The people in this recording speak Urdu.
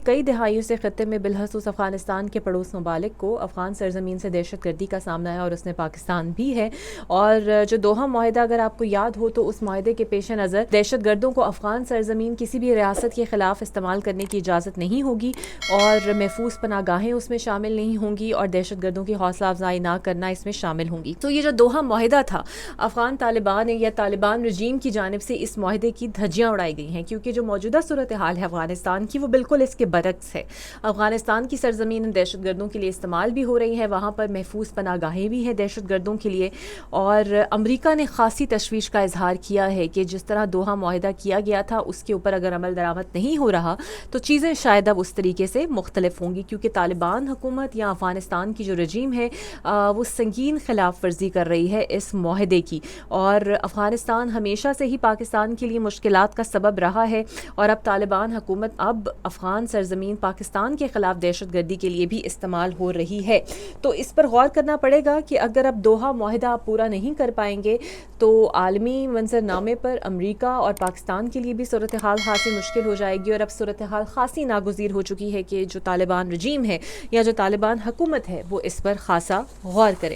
کئی دہائیوں سے خطے میں بالخصوص افغانستان کے پڑوس ممالک کو افغان سرزمین سے دہشت گردی کا سامنا ہے، اور اس میں پاکستان بھی ہے. اور جو دوحہ معاہدہ اگر آپ کو یاد ہو تو اس معاہدے کے پیش نظر دہشت گردوں کو افغان سرزمین کسی بھی ریاست کے خلاف استعمال کرنے کی اجازت نہیں ہوگی، اور محفوظ پناہ گاہیں اس میں شامل نہیں ہوں گی، اور دہشت گردوں کی حوصلہ افزائی نہ کرنا اس میں شامل ہوں گی. تو یہ جو دوحہ معاہدہ تھا، افغان طالبان یا طالبان رجیم کی جانب سے اس معاہدے کی دھجیاں اڑائی گئی ہیں، کیونکہ جو موجودہ صورتحال ہے افغانستان کی وہ بالکل اس کے برعکس ہے. افغانستان کی سرزمین دہشت گردوں کے لیے استعمال بھی ہو رہی ہے، وہاں پر محفوظ پناہ گاہیں بھی ہیں دہشت گردوں کے لیے. اور امریکہ نے خاصی تشویش کا اظہار کیا ہے کہ جس طرح دوحہ معاہدہ کیا گیا تھا اس کے اوپر اگر عمل درآمد نہیں ہو رہا تو چیزیں شاید اب اس طریقے سے مختلف ہوں گی، کیونکہ طالبان حکومت یا افغانستان کی جو رجیم ہے وہ سنگین خلاف ورزی کر رہی ہے اس معاہدے کی. اور افغانستان ہمیشہ سے ہی پاکستان کے لیے مشکلات کا سبب رہا ہے، اور اب طالبان حکومت اب افغان سرزمین پاکستان کے خلاف دہشت گردی کے لیے بھی استعمال ہو رہی ہے. تو اس پر غور کرنا پڑے گا کہ اگر اب دوحہ معاہدہ آپ پورا نہیں کر پائیں گے تو عالمی منظرنامے پر امریکہ اور پاکستان کے لیے بھی صورتحال خاصی مشکل ہو جائے گی. اور اب صورتحال خاصی ناگزیر ہو چکی ہے کہ جو طالبان رجیم ہے یا جو طالبان حکومت ہے وہ اس پر خاصا غور کرے.